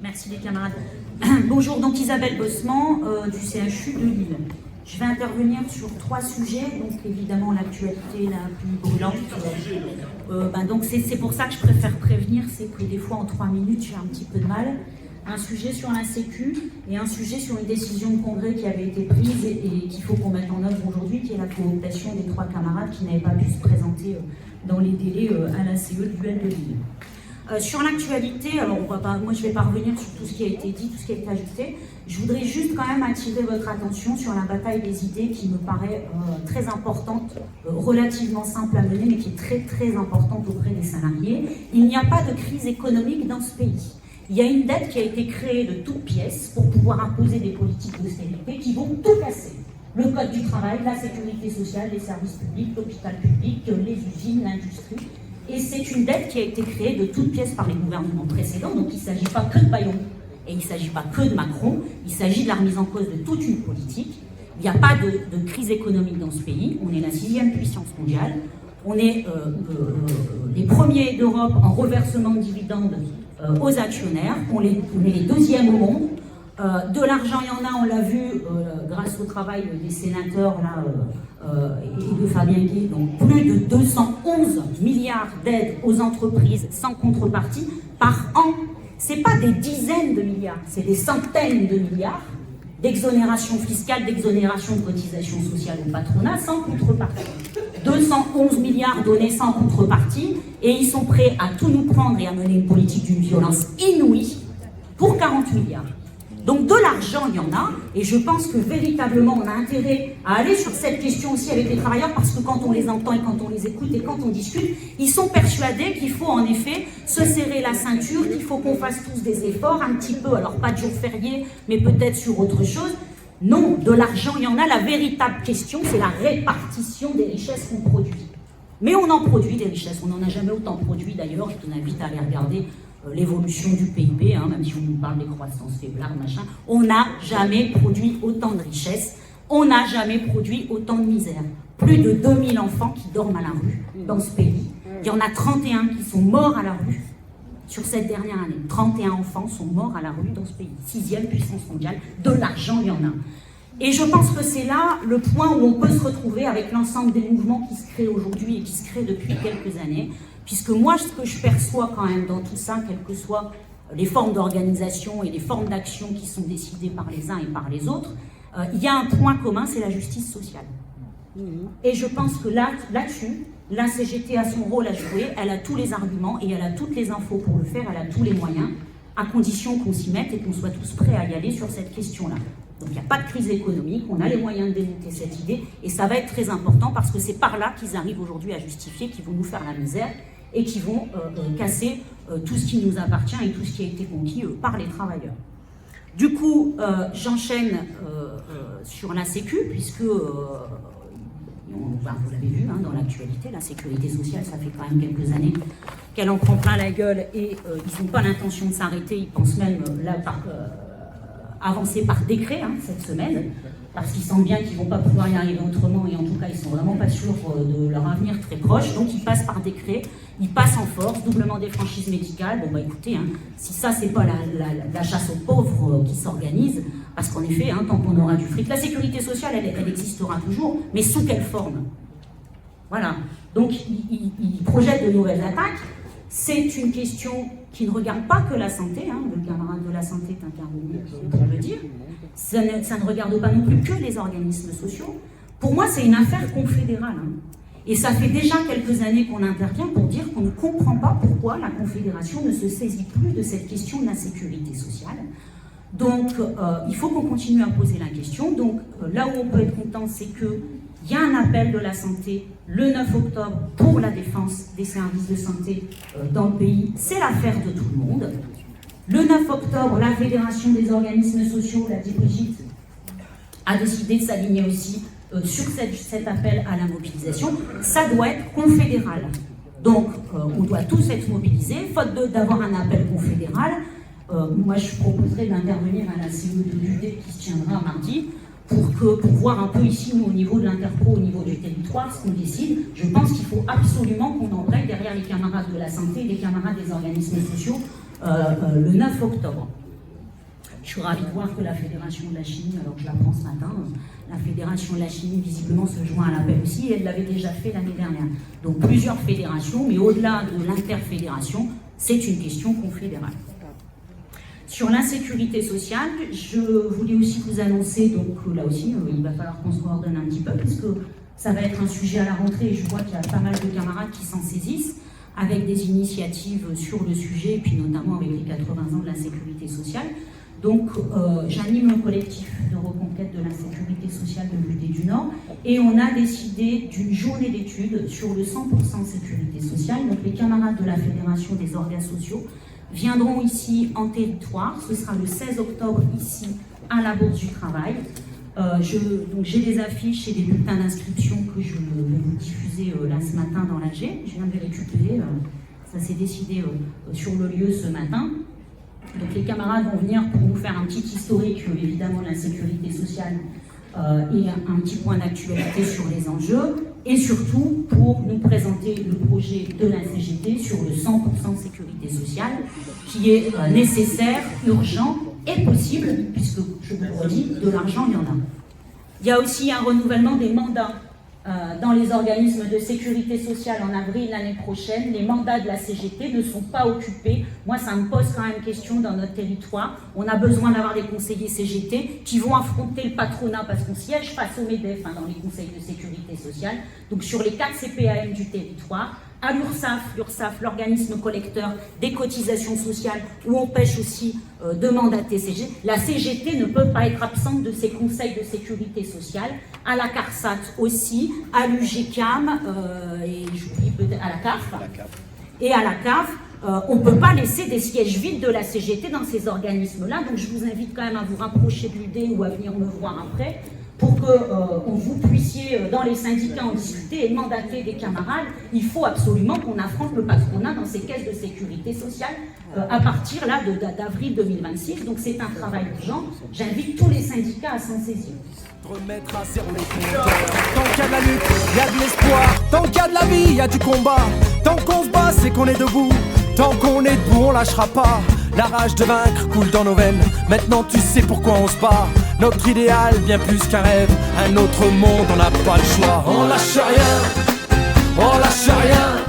Merci les camarades. Bonjour, donc Isabelle Bossement du CHU de Lille. Je vais intervenir sur 3 sujets, donc évidemment l'actualité la plus brûlante. Donc c'est pour ça que je préfère prévenir, c'est que des fois en 3 minutes j'ai un petit peu de mal. Un sujet sur la Sécu et un sujet sur une décision de congrès qui avait été prise et qu'il faut qu'on mette en œuvre aujourd'hui, qui est la cooptation des 3 camarades qui n'avaient pas pu se présenter dans les délais à la CE du L de Lille. Sur l'actualité, alors moi je ne vais pas revenir sur tout ce qui a été dit, tout ce qui a été ajouté. Je voudrais juste quand même attirer votre attention sur la bataille des idées qui me paraît très importante, relativement simple à mener, mais qui est très très importante auprès des salariés. Il n'y a pas de crise économique dans ce pays. Il y a une dette qui a été créée de toutes pièces pour pouvoir imposer des politiques d'austérité qui vont tout casser. Le code du travail, la sécurité sociale, les services publics, l'hôpital public, les usines, l'industrie. Et c'est une dette qui a été créée de toutes pièces par les gouvernements précédents, donc il ne s'agit pas que de Bayon, et il ne s'agit pas que de Macron, il s'agit de la remise en cause de toute une politique. Il n'y a pas de crise économique dans ce pays, on est la 6e puissance mondiale, on est les premiers d'Europe en reversement de dividendes aux actionnaires, on est les 2e au monde. De l'argent, il y en a, on l'a vu, grâce au travail des sénateurs là, et de Fabien Gay, donc plus de 211 milliards d'aides aux entreprises sans contrepartie par an. Ce n'est pas des dizaines de milliards, c'est des centaines de milliards d'exonération fiscale, d'exonération de cotisation sociale au patronat sans contrepartie. 211 milliards donnés sans contrepartie et ils sont prêts à tout nous prendre et à mener une politique d'une violence inouïe pour 40 milliards. Donc de l'argent, il y en a, et je pense que véritablement on a intérêt à aller sur cette question aussi avec les travailleurs, parce que quand on les entend et quand on les écoute et quand on discute, ils sont persuadés qu'il faut en effet se serrer la ceinture, qu'il faut qu'on fasse tous des efforts, un petit peu, alors pas de jour férié, mais peut-être sur autre chose. Non, de l'argent, il y en a, la véritable question, c'est la répartition des richesses qu'on produit. Mais on en produit des richesses, on n'en a jamais autant produit d'ailleurs, je vous invite à aller regarder l'évolution du PIB, même si on nous parle des croissances faiblardes, machin, on n'a jamais produit autant de richesses, on n'a jamais produit autant de misère. Plus de 2000 enfants qui dorment à la rue dans ce pays. Il y en a 31 qui sont morts à la rue sur cette dernière année. 31 enfants sont morts à la rue dans ce pays. 6e puissance mondiale, de l'argent il y en a. Et je pense que c'est là le point où on peut se retrouver avec l'ensemble des mouvements qui se créent aujourd'hui et qui se créent depuis quelques années. Puisque moi, ce que je perçois quand même dans tout ça, quelles que soient les formes d'organisation et les formes d'action qui sont décidées par les uns et par les autres, il y a un point commun, c'est la justice sociale. Et je pense que là-dessus, la CGT a son rôle à jouer, elle a tous les arguments et elle a toutes les infos pour le faire, elle a tous les moyens, à condition qu'on s'y mette et qu'on soit tous prêts à y aller sur cette question-là. Donc il n'y a pas de crise économique, on a les moyens de démonter cette idée, et ça va être très important parce que c'est par là qu'ils arrivent aujourd'hui à justifier qu'ils vont nous faire la misère et qui vont casser tout ce qui nous appartient et tout ce qui a été conquis par les travailleurs. Du coup, j'enchaîne sur la Sécu, puisque, vous l'avez vu dans l'actualité, la sécurité sociale, ça fait quand même quelques années qu'elle en prend plein la gueule et ils n'ont pas l'intention de s'arrêter, ils pensent même avancer par décret cette semaine, parce qu'ils sentent bien qu'ils ne vont pas pouvoir y arriver autrement, et en tout cas ils ne sont vraiment pas sûrs de leur avenir très proche, donc ils passent par décret, ils passent en force, doublement des franchises médicales. Bon écoutez, si ça c'est pas la chasse aux pauvres qui s'organise, parce qu'en effet, tant qu'on aura du fric, la sécurité sociale elle existera toujours, mais sous quelle forme? Voilà, donc ils projettent de nouvelles attaques. C'est une question qui ne regarde pas que la santé, le camarade de la santé est intervenu pour le dire, ça ne regarde pas non plus que les organismes sociaux. Pour moi, c'est une affaire confédérale. Et ça fait déjà quelques années qu'on intervient pour dire qu'on ne comprend pas pourquoi la Confédération ne se saisit plus de cette question de la sécurité sociale. Donc, il faut qu'on continue à poser la question. Donc, là où on peut être content, c'est qu'il y a un appel de la santé le 9 octobre pour la défense des services de santé dans le pays. C'est l'affaire de tout le monde. Le 9 octobre, la Fédération des organismes sociaux, l'a dit Brigitte, a décidé de s'aligner aussi sur cet appel à la mobilisation. Ça doit être confédéral. Donc, on doit tous être mobilisés. Faute d'avoir un appel confédéral, moi je proposerais d'intervenir à la CE de l'UD qui se tiendra mardi, pour voir un peu ici, nous, au niveau de l'interpro, au niveau du territoire, ce qu'on décide. Je pense qu'il faut absolument qu'on embraye derrière les camarades de la santé et les camarades des organismes sociaux le 9 octobre. Je suis ravie de voir que la Fédération de la chimie, alors que je l'apprends ce matin, la Fédération de la chimie visiblement se joint à l'appel aussi, et elle l'avait déjà fait l'année dernière. Donc plusieurs fédérations, mais au-delà de l'interfédération, c'est une question confédérale. Sur l'insécurité sociale, je voulais aussi vous annoncer, donc là aussi, il va falloir qu'on se coordonne un petit peu, parce que ça va être un sujet à la rentrée, et je vois qu'il y a pas mal de camarades qui s'en saisissent, avec des initiatives sur le sujet, et puis notamment avec les 80 ans de la sécurité sociale. Donc, j'anime le collectif de reconquête de l'insécurité sociale de l'UD du Nord, et on a décidé d'une journée d'études sur le 100% sécurité sociale. Donc, les camarades de la Fédération des organes sociaux viendront ici en territoire. Ce sera le 16 octobre ici à la Bourse du Travail. Donc j'ai des affiches et des bulletins d'inscription que je vais vous diffuser là ce matin dans l'AG. Je viens de les récupérer, ça s'est décidé sur le lieu ce matin. Donc les camarades vont venir pour nous faire un petit historique évidemment de la sécurité sociale et un petit point d'actualité sur les enjeux, et surtout pour nous présenter le projet de la CGT sur le 100% sécurité sociale, qui est nécessaire, urgent et possible, puisque, je vous le redis, de l'argent, il y en a. Il y a aussi un renouvellement des mandats dans les organismes de sécurité sociale en avril l'année prochaine. Les mandats de la CGT ne sont pas occupés. Moi, ça me pose quand même question dans notre territoire. On a besoin d'avoir des conseillers CGT qui vont affronter le patronat, parce qu'on siège face au MEDEF dans les conseils de sécurité sociale. Donc sur les 4 CPAM du territoire, à l'URSSAF, l'organisme collecteur des cotisations sociales, où on pêche aussi de mandater CGT. La CGT ne peut pas être absente de ces conseils de sécurité sociale. À la CARSAT aussi, à l'UGCAM, et j'oublie peut-être à la CAF. Et à la CAF, on ne peut pas laisser des sièges vides de la CGT dans ces organismes-là. Donc je vous invite quand même à vous rapprocher de l'UD ou à venir me voir après, pour que vous puissiez, dans les syndicats, en discuter et mandater des camarades. Il faut absolument qu'on affronte le patronat dans ces caisses de sécurité sociale à partir là d'avril 2026. Donc c'est un travail urgent. J'invite tous les syndicats à s'en saisir. Remettre à zéro les compteurs. Tant qu'il y a de la lutte, il y a de l'espoir. Tant qu'il y a de la vie, il y a du combat. Tant qu'on se bat, c'est qu'on est debout. Tant qu'on est debout, on lâchera pas. La rage de vaincre coule dans nos veines. Maintenant tu sais pourquoi on se bat. Notre idéal, bien plus qu'un rêve. Un autre monde, on n'a pas le choix. On lâche rien, on lâche rien.